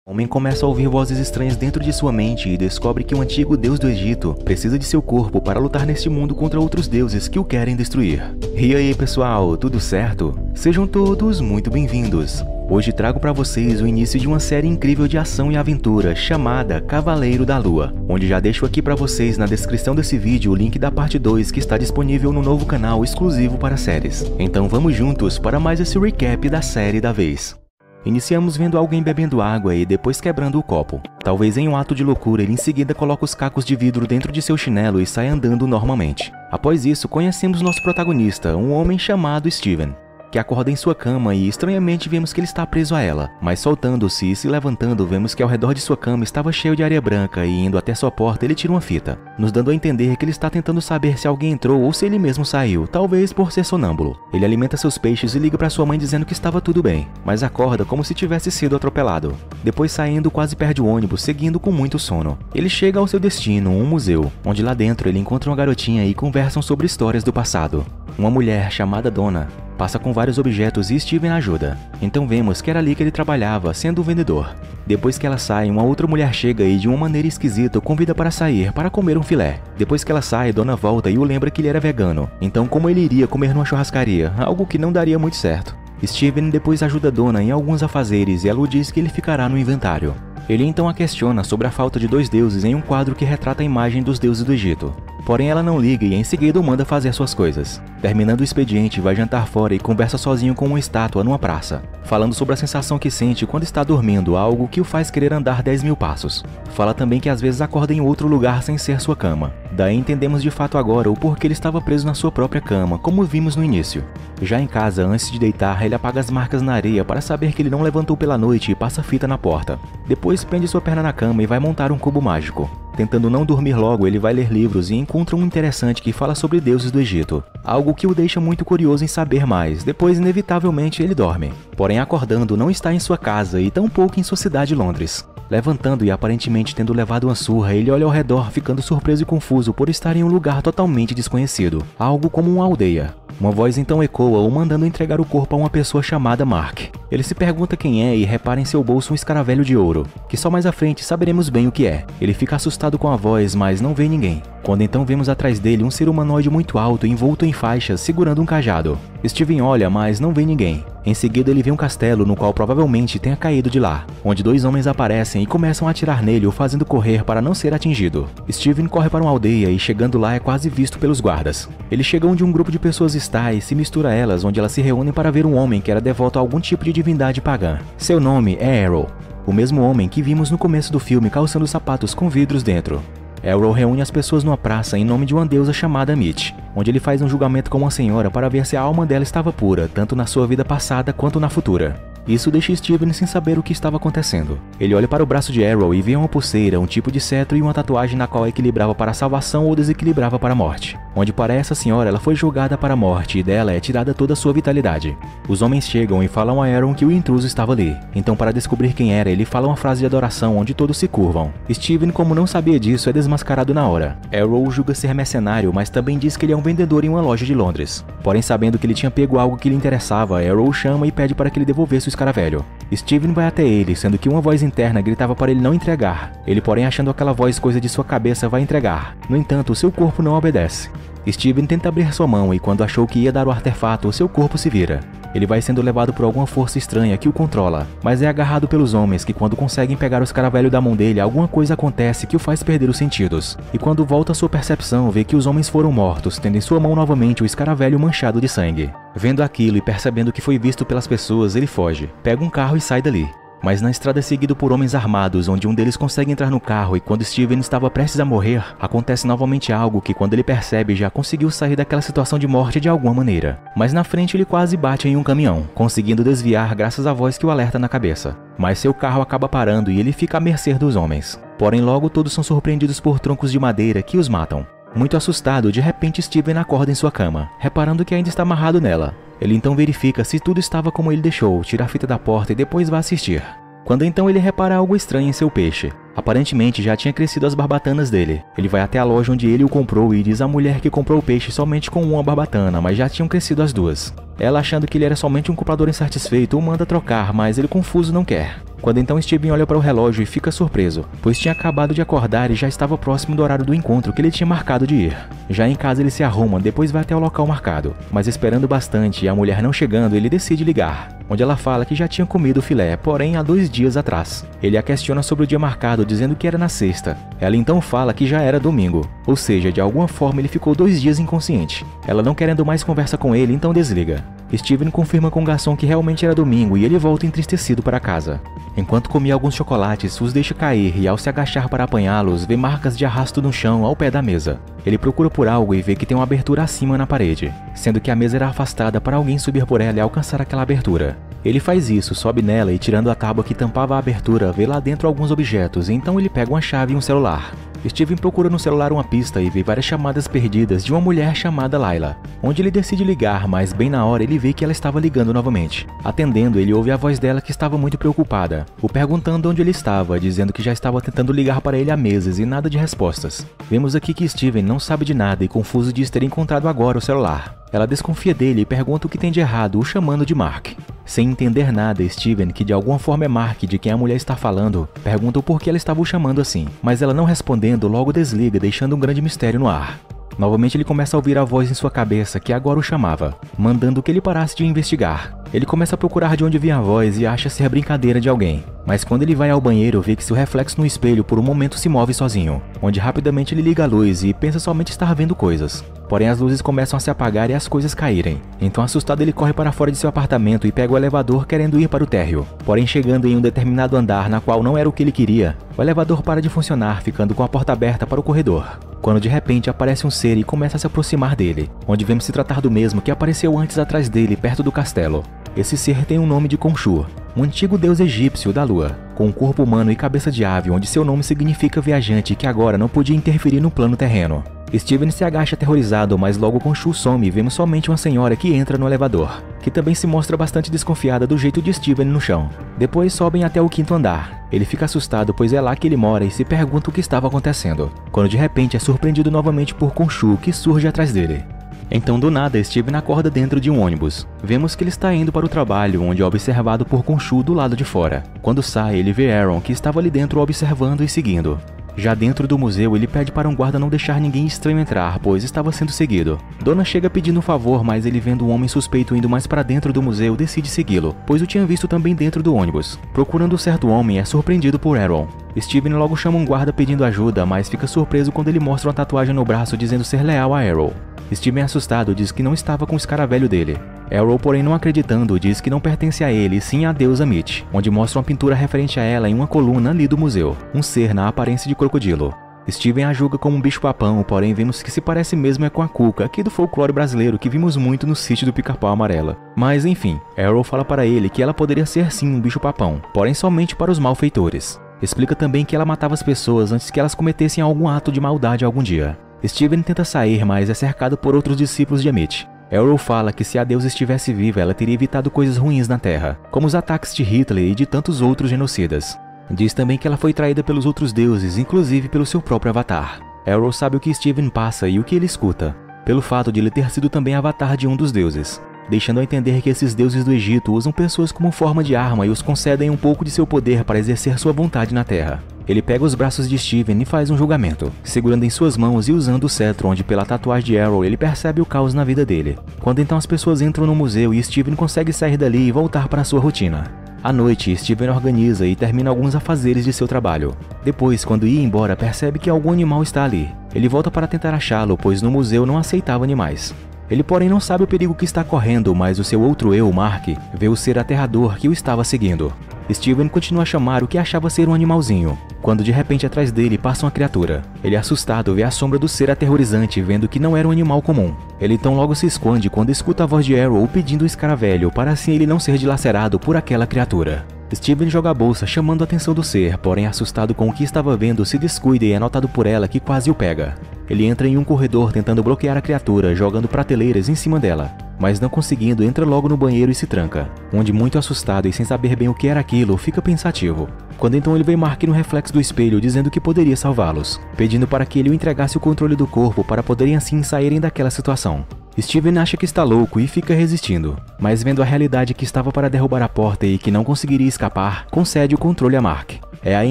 O homem começa a ouvir vozes estranhas dentro de sua mente e descobre que um antigo deus do Egito precisa de seu corpo para lutar neste mundo contra outros deuses que o querem destruir. E aí pessoal, tudo certo? Sejam todos muito bem-vindos. Hoje trago para vocês o início de uma série incrível de ação e aventura chamada Cavaleiro da Lua, onde já deixo aqui para vocês na descrição desse vídeo o link da parte 2 que está disponível no novo canal exclusivo para séries. Então vamos juntos para mais esse recap da série da vez. Iniciamos vendo alguém bebendo água e depois quebrando o copo. Talvez em um ato de loucura, ele em seguida coloca os cacos de vidro dentro de seu chinelo e sai andando normalmente. Após isso, conhecemos nosso protagonista, um homem chamado Steven, que acorda em sua cama e estranhamente vemos que ele está preso a ela, mas soltando-se e se levantando vemos que ao redor de sua cama estava cheio de areia branca e indo até sua porta ele tira uma fita, nos dando a entender que ele está tentando saber se alguém entrou ou se ele mesmo saiu, talvez por ser sonâmbulo. Ele alimenta seus peixes e liga para sua mãe dizendo que estava tudo bem, mas acorda como se tivesse sido atropelado. Depois saindo quase perde o ônibus, seguindo com muito sono. Ele chega ao seu destino, um museu, onde lá dentro ele encontra uma garotinha e conversam sobre histórias do passado. Uma mulher chamada Donna passa com vários objetos e Steven ajuda. Então vemos que era ali que ele trabalhava, sendo o vendedor. Depois que ela sai, uma outra mulher chega e de uma maneira esquisita o convida para sair para comer um filé. Depois que ela sai, Donna volta e o lembra que ele era vegano. Então como ele iria comer numa churrascaria, algo que não daria muito certo. Steven depois ajuda Donna em alguns afazeres e ela o diz que ele ficará no inventário. Ele então a questiona sobre a falta de dois deuses em um quadro que retrata a imagem dos deuses do Egito. Porém ela não liga e em seguida o manda fazer suas coisas. Terminando o expediente, vai jantar fora e conversa sozinho com uma estátua numa praça, falando sobre a sensação que sente quando está dormindo, algo que o faz querer andar 10.000 passos. Fala também que às vezes acorda em outro lugar sem ser sua cama. Daí entendemos de fato agora o porquê ele estava preso na sua própria cama, como vimos no início. Já em casa, antes de deitar, ele apaga as marcas na areia para saber que ele não levantou pela noite e passa fita na porta. Depois prende sua perna na cama e vai montar um cubo mágico. Tentando não dormir logo, ele vai ler livros e encontra um interessante que fala sobre deuses do Egito, algo que o deixa muito curioso em saber mais. Depois, inevitavelmente, ele dorme. Porém, acordando, não está em sua casa e tampouco em sua cidade, Londres. Levantando e aparentemente tendo levado uma surra, ele olha ao redor ficando surpreso e confuso por estar em um lugar totalmente desconhecido, algo como uma aldeia. Uma voz então ecoa o mandando entregar o corpo a uma pessoa chamada Mark. Ele se pergunta quem é e repara em seu bolso um escaravelho de ouro, que só mais à frente saberemos bem o que é. Ele fica assustado com a voz, mas não vê ninguém. Quando então vemos atrás dele um ser humanoide muito alto envolto em faixas, segurando um cajado. Steven olha, mas não vê ninguém. Em seguida ele vê um castelo no qual provavelmente tenha caído de lá, onde dois homens aparecem e começam a atirar nele o fazendo correr para não ser atingido. Steven corre para uma aldeia e chegando lá é quase visto pelos guardas. Ele chega onde um grupo de pessoas está e se mistura a elas, onde elas se reúnem para ver um homem que era devoto a algum tipo de divindade pagã. Seu nome é Arrow, o mesmo homem que vimos no começo do filme calçando sapatos com vidros dentro. Arrow reúne as pessoas numa praça em nome de uma deusa chamada Mitch, onde ele faz um julgamento com uma senhora para ver se a alma dela estava pura, tanto na sua vida passada quanto na futura. Isso deixa Steven sem saber o que estava acontecendo. Ele olha para o braço de Arrow e vê uma pulseira, um tipo de cetro e uma tatuagem na qual equilibrava para a salvação ou desequilibrava para a morte. Onde para essa senhora ela foi julgada para a morte e dela é tirada toda a sua vitalidade. Os homens chegam e falam a Arrow que o intruso estava ali. Então para descobrir quem era, ele fala uma frase de adoração onde todos se curvam. Steven, como não sabia disso, é desmascarado na hora. Arrow julga ser mercenário, mas também diz que ele é um vendedor em uma loja de Londres. Porém, sabendo que ele tinha pego algo que lhe interessava, Arrow o chama e pede para que ele devolvesse o escaravelho. Steven vai até ele, sendo que uma voz interna gritava para ele não entregar. Ele, porém, achando aquela voz coisa de sua cabeça, vai entregar. No entanto, seu corpo não obedece. Steven tenta abrir sua mão e quando achou que ia dar o artefato, seu corpo se vira. Ele vai sendo levado por alguma força estranha que o controla, mas é agarrado pelos homens que quando conseguem pegar o escaravelho da mão dele, alguma coisa acontece que o faz perder os sentidos. E quando volta à sua percepção, vê que os homens foram mortos, tendo em sua mão novamente o escaravelho manchado de sangue. Vendo aquilo e percebendo que foi visto pelas pessoas, ele foge, pega um carro e sai dali. Mas na estrada é seguido por homens armados, onde um deles consegue entrar no carro e quando Steven estava prestes a morrer, acontece novamente algo que quando ele percebe já conseguiu sair daquela situação de morte de alguma maneira. Mas na frente ele quase bate em um caminhão, conseguindo desviar graças à voz que o alerta na cabeça. Mas seu carro acaba parando e ele fica à mercê dos homens. Porém logo todos são surpreendidos por troncos de madeira que os matam. Muito assustado, de repente Steven acorda em sua cama, reparando que ainda está amarrado nela. Ele então verifica se tudo estava como ele deixou, tira a fita da porta e depois vai assistir. Quando então ele repara algo estranho em seu peixe. Aparentemente já tinha crescido as barbatanas dele. Ele vai até a loja onde ele o comprou e diz à mulher que comprou o peixe somente com uma barbatana, mas já tinham crescido as duas. Ela, achando que ele era somente um comprador insatisfeito, o manda trocar, mas ele confuso não quer. Quando então Steven olha para o relógio e fica surpreso, pois tinha acabado de acordar e já estava próximo do horário do encontro que ele tinha marcado de ir. Já em casa ele se arruma, depois vai até o local marcado, mas esperando bastante e a mulher não chegando, ele decide ligar, onde ela fala que já tinha comido o filé, porém há 2 dias atrás. Ele a questiona sobre o dia marcado, dizendo que era na sexta. Ela então fala que já era domingo, ou seja, de alguma forma ele ficou 2 dias inconsciente. Ela não querendo mais conversa com ele, então desliga. Steven confirma com o garçom que realmente era domingo e ele volta entristecido para casa. Enquanto comia alguns chocolates, os deixa cair e ao se agachar para apanhá-los, vê marcas de arrasto no chão ao pé da mesa. Ele procura por algo e vê que tem uma abertura acima na parede, sendo que a mesa era afastada para alguém subir por ela e alcançar aquela abertura. Ele faz isso, sobe nela e tirando a tábua que tampava a abertura, vê lá dentro alguns objetos, então ele pega uma chave e um celular. Steven procura no celular uma pista e vê várias chamadas perdidas de uma mulher chamada Layla, onde ele decide ligar, mas bem na hora ele vê que ela estava ligando novamente. Atendendo, ele ouve a voz dela que estava muito preocupada, o perguntando onde ele estava, dizendo que já estava tentando ligar para ele há meses e nada de respostas. Vemos aqui que Steven não sabe de nada e confuso diz ter encontrado agora o celular. Ela desconfia dele e pergunta o que tem de errado, o chamando de Mark. Sem entender nada, Steven, que de alguma forma é Mark de quem a mulher está falando, pergunta o porquê ela estava o chamando assim, mas ela não respondendo, logo desliga, deixando um grande mistério no ar. Novamente ele começa a ouvir a voz em sua cabeça que agora o chamava, mandando que ele parasse de investigar. Ele começa a procurar de onde vinha a voz e acha ser brincadeira de alguém, mas quando ele vai ao banheiro vê que seu reflexo no espelho por um momento se move sozinho, onde rapidamente ele liga a luz e pensa somente estar vendo coisas. Porém as luzes começam a se apagar e as coisas caírem. Então assustado ele corre para fora de seu apartamento e pega o elevador querendo ir para o térreo. Porém chegando em um determinado andar na qual não era o que ele queria, o elevador para de funcionar, ficando com a porta aberta para o corredor. Quando de repente aparece um ser e começa a se aproximar dele, onde vemos se tratar do mesmo que apareceu antes atrás dele perto do castelo. Esse ser tem o nome de Khonshu, um antigo deus egípcio da lua, com um corpo humano e cabeça de ave, onde seu nome significa viajante que agora não podia interferir no plano terreno. Steven se agacha aterrorizado, mas logo Khonshu some e vemos somente uma senhora que entra no elevador, que também se mostra bastante desconfiada do jeito de Steven no chão. Depois sobem até o 5º andar. Ele fica assustado, pois é lá que ele mora e se pergunta o que estava acontecendo, quando de repente é surpreendido novamente por Khonshu, que surge atrás dele. Então do nada Steven acorda dentro de um ônibus. Vemos que ele está indo para o trabalho, onde é observado por Khonshu do lado de fora. Quando sai, ele vê Aaron, que estava ali dentro observando e seguindo. Já dentro do museu, ele pede para um guarda não deixar ninguém estranho entrar, pois estava sendo seguido. Donna chega pedindo um favor, mas ele vendo um homem suspeito indo mais para dentro do museu, decide segui-lo, pois o tinha visto também dentro do ônibus. Procurando certo homem, é surpreendido por Aaron. Steven logo chama um guarda pedindo ajuda, mas fica surpreso quando ele mostra uma tatuagem no braço dizendo ser leal a Arrow. Steven, assustado, diz que não estava com o escaravelho dele. Arrow, porém não acreditando, diz que não pertence a ele, sim à deusa Mit, onde mostra uma pintura referente a ela em uma coluna ali do museu, um ser na aparência de crocodilo. Steven a julga como um bicho-papão, porém vemos que se parece mesmo é com a Cuca, aqui do folclore brasileiro que vimos muito no sítio do Pica-Pau Amarela. Mas enfim, Arrow fala para ele que ela poderia ser sim um bicho-papão, porém somente para os malfeitores. Explica também que ela matava as pessoas antes que elas cometessem algum ato de maldade algum dia. Steven tenta sair, mas é cercado por outros discípulos de Amit. Arrow fala que se a deusa estivesse viva, ela teria evitado coisas ruins na Terra, como os ataques de Hitler e de tantos outros genocidas. Diz também que ela foi traída pelos outros deuses, inclusive pelo seu próprio avatar. Arrow sabe o que Steven passa e o que ele escuta, pelo fato de ele ter sido também avatar de um dos deuses, deixando a entender que esses deuses do Egito usam pessoas como forma de arma e os concedem um pouco de seu poder para exercer sua vontade na Terra. Ele pega os braços de Steven e faz um julgamento, segurando em suas mãos e usando o cetro, onde pela tatuagem de Arrow ele percebe o caos na vida dele. Quando então as pessoas entram no museu e Steven consegue sair dali e voltar para sua rotina. À noite, Steven organiza e termina alguns afazeres de seu trabalho. Depois, quando ia embora, percebe que algum animal está ali. Ele volta para tentar achá-lo, pois no museu não aceitava animais. Ele porém não sabe o perigo que está correndo, mas o seu outro eu, Mark, vê o ser aterrador que o estava seguindo. Steven continua a chamar o que achava ser um animalzinho, quando de repente atrás dele passa uma criatura. Ele, assustado, vê a sombra do ser aterrorizante, vendo que não era um animal comum. Ele então logo se esconde quando escuta a voz de Arrow pedindo o escaravelho, para assim ele não ser dilacerado por aquela criatura. Steven joga a bolsa, chamando a atenção do ser, porém assustado com o que estava vendo, se descuida e é notado por ela que quase o pega. Ele entra em um corredor tentando bloquear a criatura, jogando prateleiras em cima dela, mas não conseguindo, entra logo no banheiro e se tranca, onde muito assustado e sem saber bem o que era aquilo, fica pensativo. quando então ele vê Mark no reflexo do espelho dizendo que poderia salvá-los, pedindo para que ele o entregasse o controle do corpo para poderem assim saírem daquela situação. Steven acha que está louco e fica resistindo, mas vendo a realidade que estava para derrubar a porta e que não conseguiria escapar, concede o controle a Mark. É aí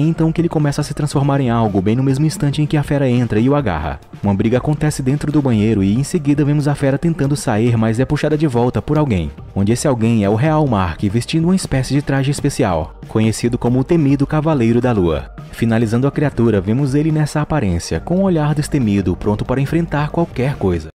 então que ele começa a se transformar em algo bem no mesmo instante em que a fera entra e o agarra. Uma briga acontece dentro do banheiro e em seguida vemos a fera tentando sair, mas é puxada de volta por alguém, onde esse alguém é o real Mark vestindo uma espécie de traje especial, conhecido como o temido Cavaleiro da Lua. Finalizando a criatura, vemos ele nessa aparência, com um olhar destemido, pronto para enfrentar qualquer coisa.